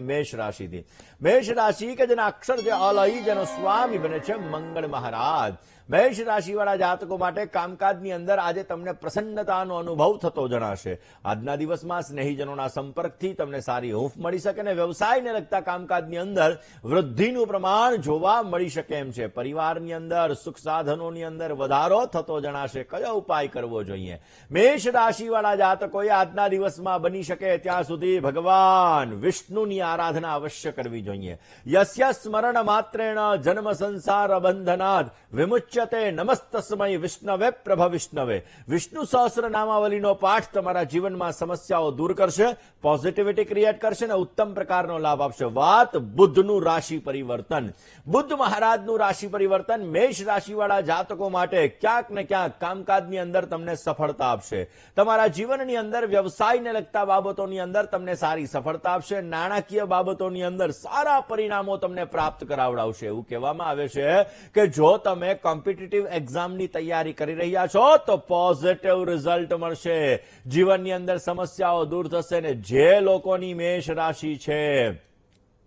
મેષ રાશિથી. મેષ રાશિ કે જેના અક્ષર છે અલઈ, જેનો સ્વામી બને છે મંગળ મહારાજ. મેષ રાશિવાળા જાતકો માટે કામકાજની અંદર આજે તમને પ્રસન્નતાનો અનુભવ થતો જણાશે. આજના દિવસમાં સ્નેહીજનોના સંપર્કથી તમને સારી હૂંફ મળી શકે અને વ્યવસાયને લગતા કામકાજની અંદર વૃદ્ધિનું પ્રમાણ જોવા મળી શકે એમ છે. પરિવારની અંદર સુખ સાધનોની અંદર વધારો થતો જણાશે. કયો ઉપાય કરવો જોઈએ? મેષ રાશિવાળા જાતકોએ આજના દિવસમાં બની શકે ત્યાં સુધી ભગવાન વિષ્ણુની આરાધના અવશ્ય કરવી જોઈએ. યસ્ય સ્મરણ માત્રેણ જન્મ સંસાર બંધનાદ વિમુચ્યતે નમસ્તસ્મય વિષ્ણવે પ્રભ વિષ્ણવે. વિષ્ણુ સહસ્ર નામાવલીનો પાઠ તમારા જીવનમાં સમસ્યાઓ દૂર કરશે, પોઝિટિવિટી ક્રિએટ કરશે અને ઉત્તમ પ્રકારનો લાભ આપશે. વાત બુધનું રાશિ પરિવર્તન. બુદ્ધ મહારાજનું રાશિ પરિવર્તન મેષ રાશિવાળા જાતકો માટે ક્યાંક ને ક્યાંક કામકાજની અંદર તમને સફળતા આપશે. તમારા જીવનની અંદર વ્યવસાયને લગતા બાબતોની અંદર તમને સારી સફળતા આપશે. નાણાકીય બાબતોની અંદર સારા પરિણામો તમને પ્રાપ્ત કરાવડાવશે. એવું કહેવામાં આવે છે કે જો તમે કોમ્પિટિટિવ એક્ઝામની તૈયારી કરી રહ્યા છો તો પોઝિટિવ રિઝલ્ટ મળશે. જીવનની અંદર સમસ્યાઓ દૂર થશે ને જે લોકોની મેષ રાશિ છે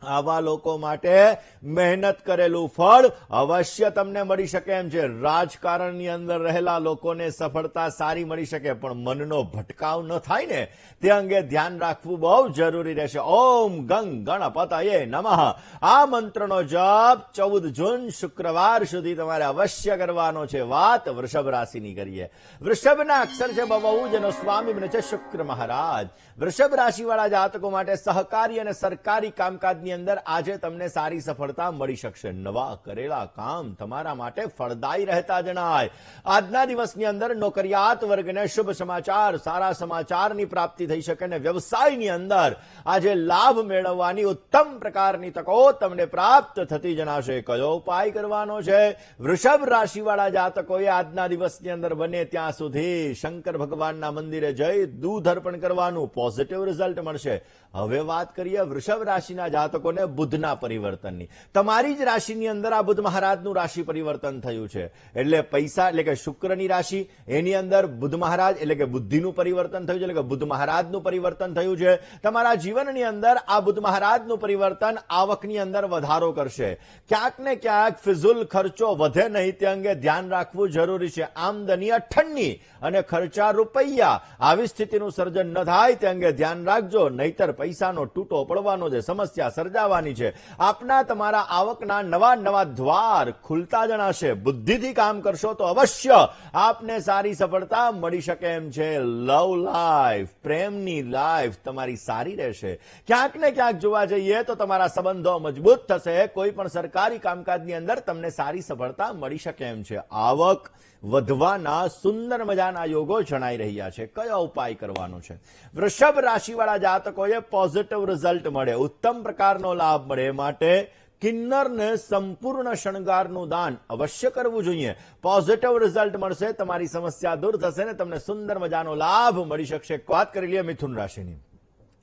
આવા લોકો માટે મહેનત કરેલું ફળ અવશ્ય તમને મળી શકે એમ છે. રાજકારણની અંદર રહેલા લોકોને સફળતા સારી મળી શકે, પણ મનનો ભટકાવ ન થાય ને તે અંગે ધ્યાન રાખવું બહુ જરૂરી રહેશે. ઓમ ગંગ ગણપતયે નમઃ આ મંત્રનો જપ 14 જૂન શુક્રવાર સુધી તમારે અવશ્ય કરવાનો છે. વાત વૃષભ રાશિની કરીએ. વૃષભના અક્ષર છે બહુ, જેનો સ્વામી બને છે શુક્ર મહારાજ. વૃષભ રાશિવાળા જાતકો માટે સહકારી અને સરકારી કામકાજની અંદર આજે તમને સારી સફળતા મળી શકશે. નવા કરેલા કામ તમારા માટે ફળદાયી રહેતા જણાય. આજના દિવસની અંદર નોકરિયાત વર્ગને શુભ સમાચાર, સારા સમાચારની પ્રાપ્તિ થઈ શકે અને વ્યવસાયની અંદર આજે લાભ મેળવવાની ઉત્તમ પ્રકારની તકો તમને પ્રાપ્ત થતી જણાશે. કયો ઉપાય કરવાનો છે? વૃષભ રાશિવાળા જાતકોએ આજના દિવસની અંદર બને ત્યાં સુધી શંકર ભગવાનના મંદિરે જઈ દૂધ અર્પણ કરવાનું. પોઝિટિવ રિઝલ્ટ મળશે. હવે વાત કરીએ વૃષભ રાશિના જાતકોને બુધના પરિવર્તનની. તમારી જ રાશિની અંદર આ બુધ મહારાજનું રાશિ પરિવર્તન થયું છે. એટલે પૈસા એટલે કે શુક્રની રાશિ, એની અંદર બુધ મહારાજ એટલે કે બુદ્ધિનું પરિવર્તન થયું છે, એટલે કે બુધ મહારાજનું પરિવર્તન થયું છે. તમારા જીવનની અંદર આ બુધ મહારાજનું પરિવર્તન આવકની અંદર વધારો કરશે. ક્યાંક ને ક્યાંક ફિઝુલ ખર્ચો વધે નહીં તે અંગે ધ્યાન રાખવું જરૂરી છે. આમદની અઠ્ઠની અને ખર્ચા રૂપિયા, આવી સ્થિતિનું સર્જન ન થાય તે અંગે ધ્યાન રાખજો, નહીતર પૈસાનો તૂટો પડવાનો જે સમસ્યા સર્જાવાની છે. આપના તમારા આવકના નવા નવા દ્વાર ખુલતા જણાશે. બુદ્ધિથી કામ કરશો તો અવશ્ય આપને સારી સફળતા મળી શકે એમ છે. લવ લાઈફ, પ્રેમની લાઈફ તમારી સારી રહેશે. ક્યાંક ને ક્યાંક જોવા જઈએ તો તમારા સંબંધો મજબૂત થશે. કોઈ પણ સરકારી કામકાજની અંદર તમને સારી સફળતા મળી શકે એમ છે. આવક વધવાના સુંદર મજાના યોગો જણાઈ રહ્યા છે. કયો ઉપાય કરવાનો છે? વૃષભ રાશિવાળા જાતકોએ પોઝિટિવ રિઝલ્ટ મળે, ઉત્તમ પ્રકારનો લાભ મળે માટે કિન્નરને સંપૂર્ણ શણગારનું દાન અવશ્ય કરવું જોઈએ. પોઝિટિવ રિઝલ્ટ મળશે, તમારી સમસ્યા દૂર થશે ને તમને સુંદર મજાનો લાભ મળી શકશે. વાત કરી લઈએ મિથુન રાશિની.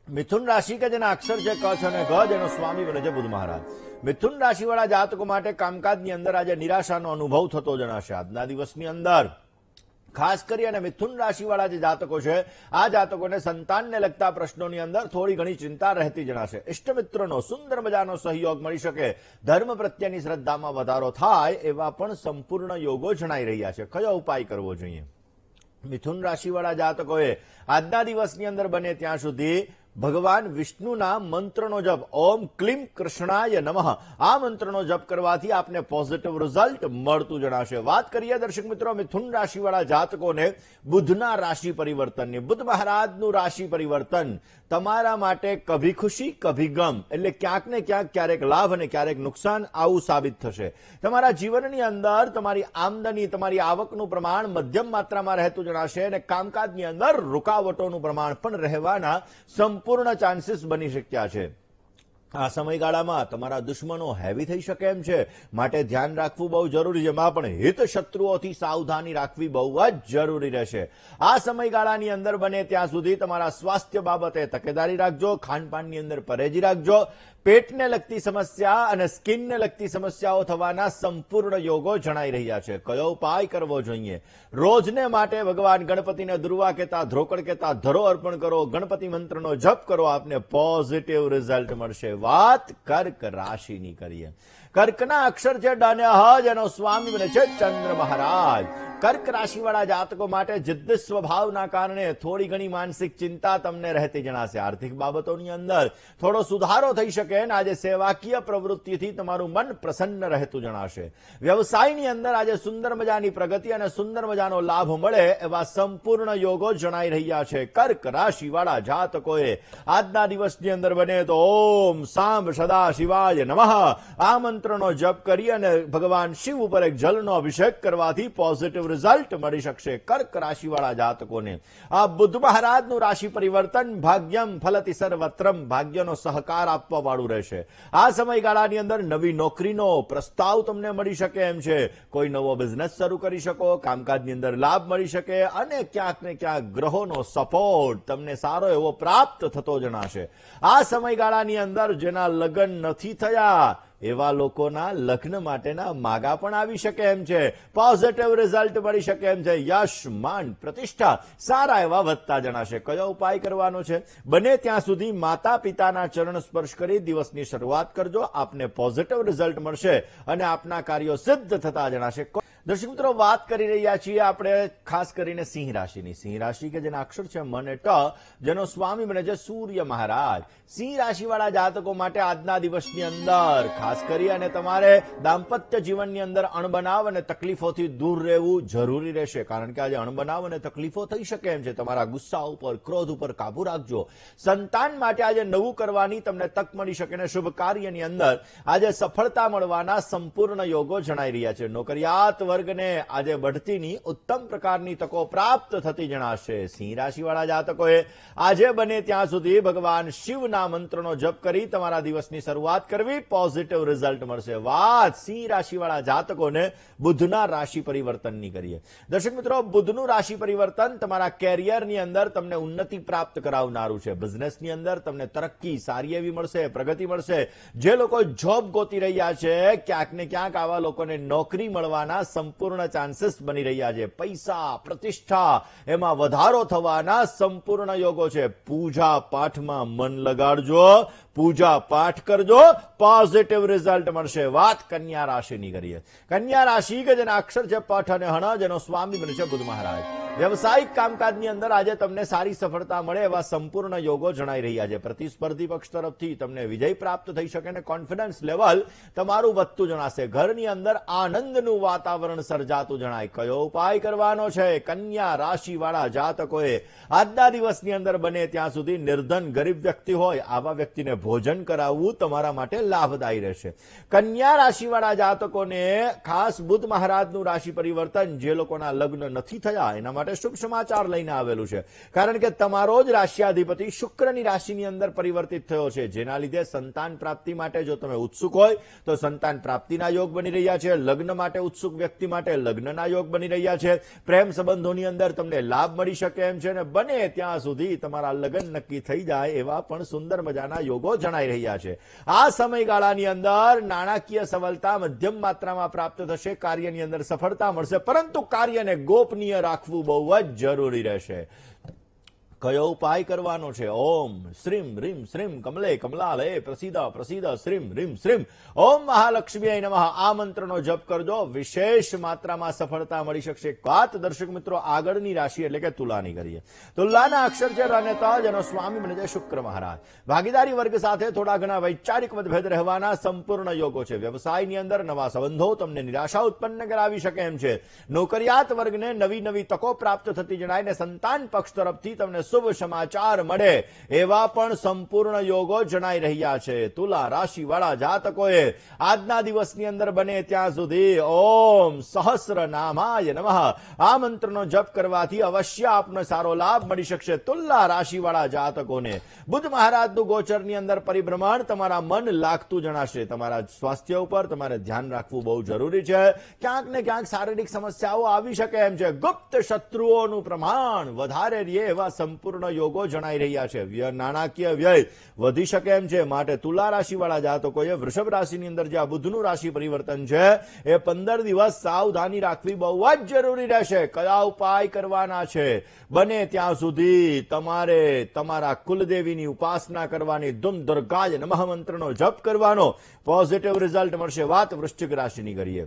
મિથુન રાશિ કે જેના અક્ષર છે ક છે અને ગ, જેનો સ્વામી બને છે બુધ મહારાજ. મિથુન રાશિવાળા જાતકો માટે કામકાજની અંદર આજે નિરાશાનો અનુભવ થતો જણાશે. આજના દિવસની અંદર ખાસ કરી અને મિથુન રાશિવાળા જે જાતકો છે આ જાતકોને સંતાનને લગતા પ્રશ્નોની અંદર થોડી ઘણી ચિંતા રહેતી જણાશે. ઇષ્ટમિત્રોનો સુંદર મજાનો સહયોગ મળી શકે. ધર્મ પ્રત્યેની શ્રદ્ધામાં વધારો થાય એવા પણ સંપૂર્ણ યોગો જણાઈ રહ્યા છે. કયો ઉપાય કરવો જોઈએ? મિથુન રાશિવાળા જાતકોએ આજના દિવસની અંદર બને ત્યાં સુધી ભગવાન વિષ્ણુના મંત્રનો જપ ઓમ ક્લીમ કૃષ્ણાય નમઃ આ મંત્રનો જપ કરવાથી આપને પોઝિટિવ રિઝલ્ટ મળતું જણાશે. વાત કરીએ દર્શક મિત્રો મિથુન રાશિવાળા જાતકોને બુધના રાશિ પરિવર્તનની. બુધ મહારાજનું રાશિ પરિવર્તન તમારા માટે કભી ખુશી કભી ગમ, એટલે ક્યાંક ને ક્યાંક ક્યારેક લાભ અને ક્યારેક નુકસાન આવું સાબિત થશે. તમારા જીવનની અંદર તમારી આમદની, તમારી આવકનું પ્રમાણ મધ્યમ માત્રામાં રહેતું જણાશે અને કામકાજની અંદર રૂકાવટોનું પ્રમાણ પણ રહેવાના સંપૂર્ણ ચાન્સીસ બની શક્યા છે. આ સમયગાળામાં તમારા દુશ્મનો હેવી થઈ શકે એમ છે, માટે ધ્યાન રાખવું બહુ જરૂરી છે. એમાં પણ હિત શત્રુઓથી સાવધાની રાખવી બહુ જ જરૂરી રહેશે. આ સમયગાળાની અંદર બને ત્યાં સુધી તમારા સ્વાસ્થ્ય બાબતે તકેદારી રાખજો, ખાનપાનની અંદર પરેજી રાખજો. પેટને લગતી સમસ્યા અને સ્કિનને લગતી સમસ્યાઓ થવાના સંપૂર્ણ યોગો જણાઈ રહ્યા છે. કયો ઉપાય કરવો જોઈએ? રોજને માટે ભગવાન ગણપતિને દુર્વા કહેતા, ધ્રોકડ કહેતા ધરો અર્પણ કરો, ગણપતિ મંત્રનો જપ કરો, આપને પોઝિટિવ રિઝલ્ટ મળશે. વાત કર્ક રાશિની કરીએ. કર્કના અક્ષર છે ડ અને હ, જેનો સ્વામી બને છે ચંદ્ર મહારાજ. કર્ક રાશિવાળા જાતકો માટે જિદ્દ સ્વભાવના કારણે થોડી ઘણી માનસિક ચિંતા તમને રહેતી જણાશે. આર્થિક બાબતોની અંદર થોડો સુધારો થઈ શકે અને આજે સેવાકીય પ્રવૃત્તિથી તમારું મન પ્રસન્ન રહેતું જણાશે. વ્યવસાયની અંદર આજે સુંદર મજાની પ્રગતિ અને સુંદર મજાનો લાભ મળે એવા સંપૂર્ણ યોગો જણાઈ રહ્યા છે. કર્ક રાશિવાળા જાતકોએ આજના દિવસની અંદર બને તો ઓમ સાંબ સદા શિવાય નમઃ આ મંત્રનો જપ કરી અને ભગવાન શિવ ઉપર એક જલનો અભિષેક કરવાથી પોઝિટિવ રિઝલ્ટ મળી શકશે. કર્ક રાશિવાળા જાતકોને આ બુદ્ધ મહારાજનું રાશિ પરિવર્તન ભાગ્યમ ફલતિ સર્વત્રમ, ભાગ્યનો સહકાર આપવા વાળું રહેશે. આ સમયગાળાની અંદર નવી નોકરીનો પ્રસ્તાવ તમને મળી શકે એમ છે. કોઈ નવો બિઝનેસ શરૂ કરી શકો, કામકાજની અંદર લાભ મળી શકે અને ક્યાંક ને ક્યાંક ગ્રહોનો સપોર્ટ તમને સારો એવો પ્રાપ્ત થતો જણાશે. આ સમયગાળાની અંદર જેના લગ્ન નથી થયા એવા લોકોના લગ્ન માટેના માગા પણ આવી શકે એમ છે. પોઝિટિવ રિઝલ્ટ મળી શકે એમ છે. યશ, માન, પ્રતિષ્ઠા સારા એવા વધતા જણાશે. કયો ઉપાય કરવાનો છે? બને ત્યાં સુધી માતા પિતાના ચરણ સ્પર્શ કરી દિવસની શરૂઆત કરજો. આપને પોઝિટિવ રિઝલ્ટ મળશે અને આપના કાર્યો સિદ્ધ થતા જણાશે. દર્શક મિત્રો, વાત કરી રહ્યા છીએ આપણે ખાસ કરીને સિંહ રાશિની. સિંહ રાશિ કે જેના અક્ષર છે મ અને ટ, જેનો સ્વામી બને છે સૂર્ય મહારાજ. સિંહ રાશિવાળા જાતકો માટે આજના દિવસની અંદર ખાસ કરી અને તમારે દાંપત્ય જીવનની અંદર અણબનાવ અને તકલીફોથી દૂર રહેવું જરૂરી રહેશે. કારણ કે આજે અણબનાવ અને તકલીફો થઈ શકે એમ છે. તમારા ગુસ્સા ઉપર, ક્રોધ ઉપર કાબુ રાખજો. સંતાન માટે આજે નવું કરવાની તમને તક મળી શકે અને શુભ કાર્યની અંદર આજે સફળતા મળવાના સંપૂર્ણ યોગો જણાઈ રહ્યા છે. નોકરિયાત વર્ગને આજે બઢતીની ઉત્તમ પ્રકારની તકો પ્રાપ્ત થતી જણાશે. સિંહ રાશિવાળા જાતકોએ આજે બને ત્યાં સુધી ભગવાન શિવના મંત્રનો જપ કરી તમારા દિવસની શરૂઆત કરવી. પોઝિટિવ રિઝલ્ટ મળશે. વાત સિંહ રાશિવાળા જાતકોને બુધના રાશિ પરિવર્તનની કરીએ. દર્શક મિત્રો, બુધનું રાશિ પરિવર્તન તમારા કેરિયરની અંદર તમને ઉન્નતિ પ્રાપ્ત કરાવનારું છે. બિઝનેસની અંદર તમને તરક્કી સારી એવી મળશે, પ્રગતિ મળશે. જે લોકો જોબ ગોતી રહ્યા છે, ક્યાંક ને ક્યાંક આવા લોકોને નોકરી મળવાના સંપૂર્ણ ચાન્સીસ બની રહ્યા છે. પૈસા, પ્રતિષ્ઠા એમાં વધારો થવાના સંપૂર્ણ યોગો છે. પૂજા પાઠમાં મન લગાડજો, પૂજા પાઠ કરજો, પોઝિટિવ રિઝલ્ટ મળશે. વાત કન્યા રાશિની કરીએ. કન્યા રાશિ કે જેના અક્ષર છે પઠ અને હણ, જેનો સ્વામી બને છે બુધ મહારાજ. વ્યવસાયિક કામકાજની અંદર આજે તમને સારી સફળતા મળે એવા સંપૂર્ણ યોગો જણાઈ રહ્યા છે. પ્રતિસ્પર્ધી પક્ષ તરફથી તમને વિજય પ્રાપ્ત થઈ શકે અને કોન્ફિડન્સ લેવલ તમારું વધતું જણાશે. ઘરની અંદર આનંદનું વાતાવરણ સર્જાતું જણાય. કયો ઉપાય કરવાનો છે? કન્યા રાશિવાળા જાતકોએ આજના દિવસની અંદર બને ત્યાં સુધી નિર્ધન ગરીબ વ્યક્તિ હોય આવા વ્યક્તિને ભોજન કરાવવું તમારા માટે લાભદાયી રહેશે. કન્યા રાશિવાળા જાતકોને ખાસ બુધ મહારાજનું રાશિ પરિવર્તન જે લોકોના લગ્ન નથી થયા એના માટે શુભ સમાચાર લઈને આવેલું છે. કારણ કે તમારો જ રાશિયાધિપતિ શુક્રની રાશિની અંદર પરિવર્તિત થયો છે, જેના લીધે સંતાન પ્રાપ્તિ માટે જો તમે ઉત્સુક હોય તો સંતાન પ્રાપ્તિના યોગ બની રહ્યા છે. લગ્ન માટે ઉત્સુક વ્યક્તિ માટે લગ્નના યોગ બની રહ્યા છે. પ્રેમ સંબંધોની અંદર તમને લાભ મળી શકે એમ છે અને બને ત્યાં સુધી તમારા લગ્ન નક્કી થઈ જાય એવા પણ સુંદર મજાના યોગો જણાઈ રહ્યા છે. આ સમયગાળાની અંદર નાણાકીય સફળતા મધ્યમ માત્રામાં પ્રાપ્ત થશે. કાર્યની અંદર સફળતા મળશે, પરંતુ કાર્યને ગોપનીય રાખવું બહુ જ જરૂરી રહેશે. કયો ઉપાય કરવાનો છે? ઓમ શ્રીમ રીમ શ્રીમ કમલે કમલાલય પ્રસિદ્ધ પ્રસિદ્ધ શ્રીમ રીમ શ્રીમ ઓમ મહાલક્ષ્મી નમઃ આ મંત્રનો જપ કરજો. વિશેષ માત્રામાં સફળતા મળી શકશે. વાત દર્શક મિત્રો આગળની રાશિ એટલે કે તુલાની કરીએ. તુલાના અક્ષર છે ર અને ત, જેનો સ્વામી બને છે શુક્ર મહારાજ. ભાગીદારી વર્ગ સાથે થોડા ઘણા વૈચારિક મતભેદ રહેવાના સંપૂર્ણ યોગો છે. વ્યવસાયની અંદર નવા સંબંધો તમને નિરાશા ઉત્પન્ન કરાવી શકે એમ છે. નોકરિયાત વર્ગને નવી નવી તકો પ્રાપ્ત થતી જણાય ને સંતાન પક્ષ તરફથી તમને શુભ સમાચાર મળે એવા પણ સંપૂર્ણ યોગો જણાઈ રહ્યા છે. તુલા રાશિવાળા જાતકોએ આજના દિવસની અંદર બને ત્યાં સુધી ઓમ સહસ્ર નામાય નમઃ આ મંત્રનો જપ કરવાથી અવશ્ય આપને સારો લાભ મળી શકશે. તુલા રાશિવાળા જાતકોને બુધ મહારાજનું ગોચરની અંદર પરિભ્રમણ તમારા મન લાગતું જણાશે. તમારા સ્વાસ્થ્ય ઉપર તમારે ધ્યાન રાખવું બહુ જરૂરી છે. ક્યાંક ને ક્યાંક શારીરિક સમસ્યાઓ આવી શકે એમ છે. ગુપ્ત શત્રુઓનું પ્રમાણ વધારે રહે એવા સંપૂર્ણ સંપૂર્ણ યોગો જણાઈ રહ્યા છે. નાણાકીય વ્યય વધી શકે એમ છે. માટે તુલા રાશિવાળા જાતકોએ વૃષભ રાશિની અંદર જે આ બુધનું રાશિ પરિવર્તન છે એ 15 દિવસ સાવધાની રાખવી બહુ જ જરૂરી રહેશે. કયા ઉપાય કરવાના છે? બને ત્યાં સુધી તમારે તમારા કુલદેવીની ઉપાસના કરવાની, ધૂમ દુર્ગાય નમઃ મંત્રનો જપ કરવાનો. પોઝિટિવ રિઝલ્ટ મળશે. વાત વૃશ્ચિક રાશિની કરીએ.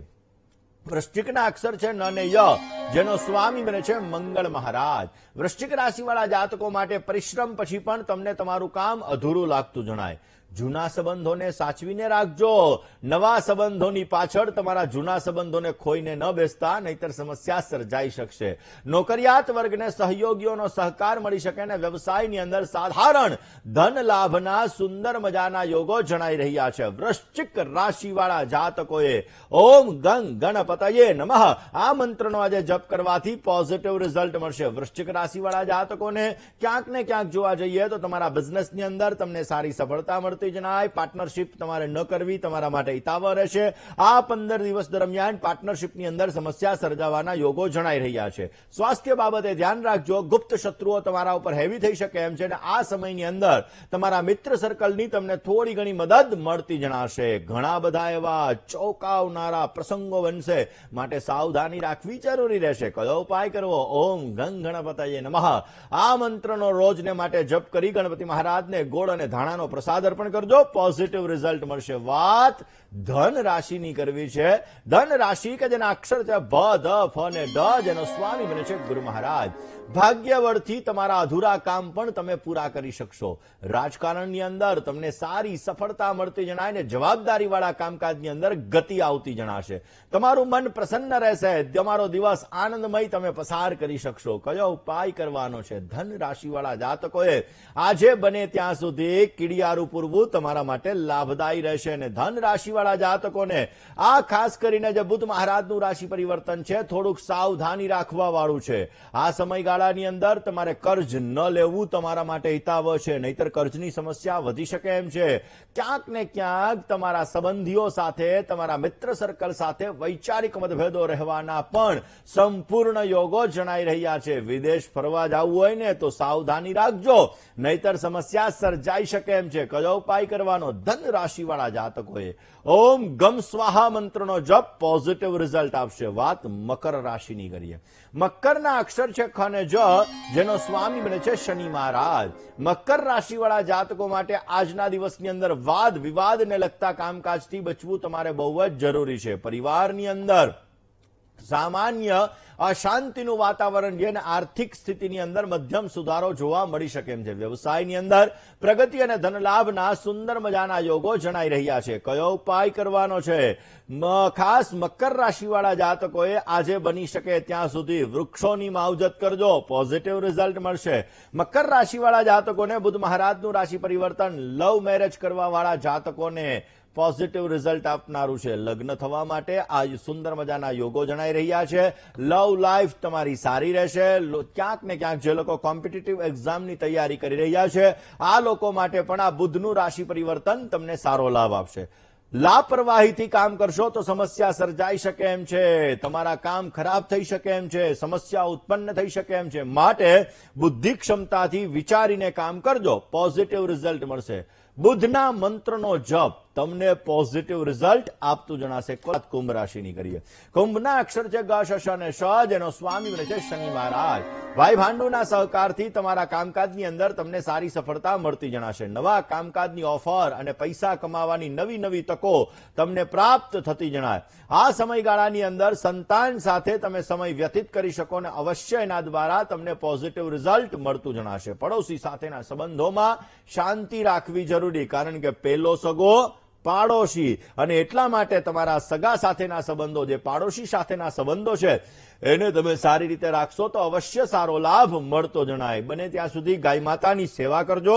વૃશ્ચિકના અક્ષર છે ન અને ય, જેનો સ્વામી બને છે મંગળ મહારાજ. વૃશ્ચિક રાશિવાળા જાતકો માટે પરિશ્રમ પછી પણ તમને તમારું કામ અધૂરું લાગતું જણાય. જૂના સંબંધોને સાચવીને રાખજો. નવા સંબંધોની પાછળ તમારા જૂના સંબંધોને ખોઈને ન બેસતા, નહીતર સમસ્યા સર્જાઈ શકશે. નોકરિયાત વર્ગને સહયોગીઓનો સહકાર મળી શકે અને વ્યવસાયની અંદર સાધારણ ધન લાભના સુંદર મજાના યોગો જણાઈ રહ્યા છે. વૃશ્ચિક રાશિવાળા જાતકોએ ઓમ ગંગ ગણપતયે નમઃ આ મંત્રનો આજે જપ કરવાથી પોઝિટિવ રિઝલ્ટ મળશે. વૃશ્ચિક રાશિવાળા જાતકોને ક્યાંક ને ક્યાંક જોવા જઈએ તો તમારા બિઝનેસની અંદર તમને સારી સફળતા મળતી જણાય. પાર્ટનરશિપ તમારે ન કરવી તમારા માટે હિતાવહ રહેશે. આ 15 દિવસ દરમિયાન પાર્ટનરશિપની અંદર સમસ્યા સર્જાવાના યોગો જણાઈ રહ્યા છે. સ્વાસ્થ્ય બાબતે ધ્યાન રાખજો. ગુપ્ત શત્રુઓ તમારા ઉપર હેવી થઈ શકે એમ છે અને આ સમયની અંદર તમારા મિત્ર સર્કલની તમને થોડી ઘણી મદદ મળતી જણાશે. ઘણા બધા એવા ચોંકાવનારા પ્રસંગો બનશે, માટે સાવધાની રાખવી જરૂરી રહેશે. કયો ઉપાય કરવો? ઓમ ગંગ ગણપતયે નમઃ આ મંત્રનો રોજને માટે જપ કરી ગણપતિ મહારાજને ગોળ અને ધાણાનો પ્રસાદ અર્પણ કરજો. પોઝિટિવ રિઝલ્ટ મળશે. વાત ધન રાશિની કરવી છે. ધન રાશિ કે જેના અક્ષર છે ભ, ધ, ફ અને ડ, જેનો સ્વામી બને છે ગુરુ મહારાજ. ભાગ્યબળથી તમારા અધૂરા કામ પણ તમે પૂરા કરી શકશો. રાજકારણની અંદર તમને સારી સફળતા મળતી જણાય ને જવાબદારીવાળા કામકાજની અંદર ગતિ આવતી જણાશે. તમારું મન પ્રસન્ન રહેશે. તમારો દિવસ આનંદમય તમે પસાર કરી શકશો. કયો ઉપાય કરવાનો છે? ધન રાશિવાળા જાતકોએ આજે બને ત્યાં સુધી કીડિયારું પૂરવું તમારા માટે લાભદાયી રહેશે. અને ધન રાશિવાળા જાતકોને આ ખાસ કરીને જે બુધ મહારાજનું રાશિ પરિવર્તન છે થોડુંક સાવધાની રાખવા વાળું છે. આ સમયગાળાની અંદર તમારે કર્જ ન લેવું તમારા માટે હિતાવહ છે, નહીતર કર્જની સમસ્યા વધી શકે એમ છે. ક્યાંક ને ક્યાંક તમારા સંબંધીઓ સાથે, તમારા મિત્ર સર્કલ સાથે વૈચારિક મતભેદો રહેવાના પણ સંપૂર્ણ યોગો જણાઈ રહ્યા છે. વિદેશ ફરવા જવું હોય ને તો સાવધાની રાખજો, નહીતર સમસ્યા સર્જાઈ શકે એમ છે. કયો ઉપાય કરવાનો? ધન રાશિવાળા જાતકોએ ઓમ ગમ સ્વાહા મંત્રનો જપ પોઝિટિવ રિઝલ્ટ આપશે. વાત મકર રાશિની કરીએ. મકરના અક્ષર છે ખ અને જ, જેનો સ્વામી બને છે શનિ મહારાજ. મકર રાશિવાળા જાતકો માટે આજના દિવસની અંદર વાદ વિવાદને લગતા કામકાજથી બચવું તમારે બહુ જ જરૂરી છે. પરિવારની અંદર સામાન્ય અશાંતિનું વાતાવરણ છે અને આર્થિક સ્થિતિની અંદર મધ્યમ સુધારો જોવા મળી શકે એમ છે. વ્યવસાયની અંદર પ્રગતિ અને ધનલાભના સુંદર મજાના યોગો જણાઈ રહ્યા છે. કયો ઉપાય કરવાનો છે? ખાસ મકર રાશિવાળા જાતકોએ આજે બની શકે ત્યાં સુધી વૃક્ષોની માવજત કરજો. પોઝિટિવ રિઝલ્ટ મળશે. મકર રાશિવાળા જાતકોને બુધ મહારાજનું રાશિ પરિવર્તન લવ મેરેજ કરવા વાળા જાતકોને પોઝિટિવ રિઝલ્ટ આપનારું છે. લગ્ન થવા માટે આ સુંદર મજાના યોગો જણાઈ રહ્યા છે. લવ લાઈફ તમારી સારી રહેશે. ક્યાંક ને ક્યાંક જે લોકો કોમ્પિટિટિવ એક્ઝામની તૈયારી કરી રહ્યા છે આ લોકો માટે પણ આ બુધનું રાશિ પરિવર્તન તમને સારો લાભ આપશે. લાપરવાહીથી કામ કરશો તો સમસ્યા સર્જાઈ શકે એમ છે. તમારા કામ ખરાબ થઈ શકે એમ છે. સમસ્યા ઉત્પન્ન થઈ શકે એમ છે. માટે બુદ્ધિ ક્ષમતાથી વિચારીને કામ કરજો. પોઝિટિવ રિઝલ્ટ મળશે. બુધના મંત્રનો જપ તમને પોઝિટિવ રિઝલ્ટ આપતું જણાશે. કુંભ રાશિની કરીએ. કુંભના અક્ષર છે ગ, શ અને શ, જેનો સ્વામી બને છે શનિ મહારાજ. ભાઈ ભાંડુના સહકારથી તમારા કામકાજની અંદર તમને સારી સફળતા મળતી જણાશે. નવા કામકાજની ઓફર અને પૈસા કમાવાની નવી નવી તકો તમને પ્રાપ્ત થતી જણાય. આ સમયગાળાની અંદર સંતાન સાથે તમે સમય વ્યતીત કરી શકો અને અવશ્ય એના દ્વારા તમને પોઝિટિવ રિઝલ્ટ મળતું જણાશે. પડોશી સાથેના સંબંધોમાં શાંતિ રાખવી જરૂરી, કારણ કે પેલો સગો પાડોશી, અને એટલા માટે તમારા સગા સાથેના સંબંધો, જે પાડોશી સાથેના સંબંધો છે એને તમે સારી રીતે રાખશો તો અવશ્ય સારો લાભ મળતો જણાય. બને ત્યાં સુધી ગાય માતાની સેવા કરજો.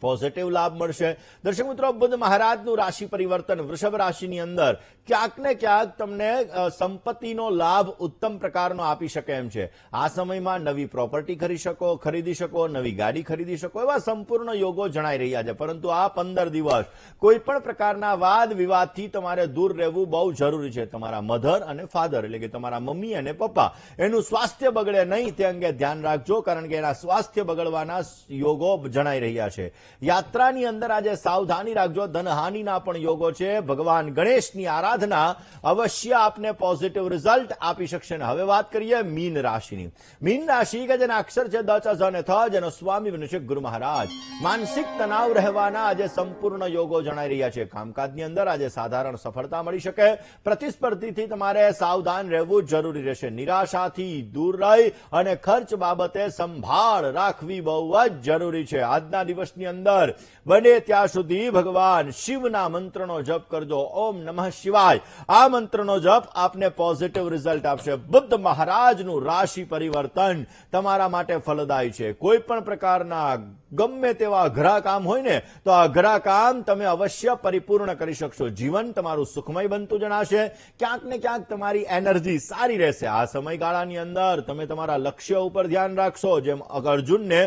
પોઝિટિવ લાભ મળશે. દર્શક મિત્રો, બુધ મહારાજનું રાશિ પરિવર્તન વૃષભ રાશિની અંદર ક્યાંક ને ક્યાંક તમને સંપત્તિનો લાભ ઉત્તમ પ્રકારનો આપી શકે એમ છે. આ સમયમાં નવી પ્રોપર્ટી ખરીદી શકો, નવી ગાડી ખરીદી શકો, એવા સંપૂર્ણ યોગો જણાઈ રહ્યા છે. પરંતુ આ 15 દિવસ કોઈ પણ પ્રકારના વાદ વિવાદથી તમારે દૂર રહેવું બહુ જરૂરી છે. તમારા મધર અને ફાધર એટલે કે તમારા મમ્મી અને પપ્પા એનું સ્વાસ્થ્ય બગડે નહીં તે અંગે ધ્યાન રાખજો, કારણ કે એના સ્વાસ્થ્ય બગડવાના યોગો જણાઈ રહ્યા છે. યાત્રાની અંદર આજે સાવધાની રાખજો. ધનહાનિના પણ યોગો છે. ભગવાન ગણેશની આરાધના અવશ્ય આપને પોઝિટિવ રિઝલ્ટ આપી શકશે. હવે વાત કરીએ મીન રાશિની. મીન રાશિ કે જેના અક્ષર છે દ, ચ, ઝ અને થ, જેનો સ્વામી બને છે ગુરુ મહારાજ. માનસિક તણાવ રહેવાના આજે સંપૂર્ણ યોગો જણાઈ રહ્યા છે. કામકાજની અંદર આજે સાધારણ સફળતા મળી શકે. પ્રતિસ્પર્ધીથી તમારે સાવધાન રહેવું જરૂરી રહેશે. નિરાશાથી દૂર રહી અને ખર્ચ બાબતે સંભાળ રાખવી બહુ જ જરૂરી છે. આજના દિવસની અંદર બને ત્યાં સુધી ભગવાન શિવના મંત્રનો જપ કરજો. ઓમ નમઃ શિવાય. આ મંત્રનો જપ આપને પોઝિટિવ રિઝલ્ટ આપશે. બુદ્ધ મહારાજનું રાશિ પરિવર્તન તમારા માટે ફલદાયી છે. કોઈ પણ પ્રકારના ગમે તેવા અઘરા કામ હોય ને તો આ અઘરા કામ તમે અવશ્ય પરિપૂર્ણ કરી શકશો. જીવન તમારું સુખમય બનતું જણાશે. ક્યાંક ને ક્યાંક તમારી એનર્જી સારી રહેશે. આ સમયગાળાની અંદર તમે તમારા લક્ષ્ય ઉપર ધ્યાન રાખશો. જેમ અર્જુનને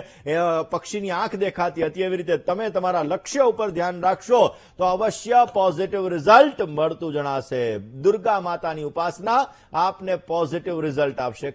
પક્ષીની આંખ દેખાતી હતી એવી રીતે તમે તમારા લક્ષ્ય ઉપર ધ્યાન રાખશો તો અવશ્ય પોઝિટિવ રિઝલ્ટ મળતું જણાશે. દુર્ગા માતાની ઉપાસના આપને પોઝિટિવ રિઝલ્ટ આપશે.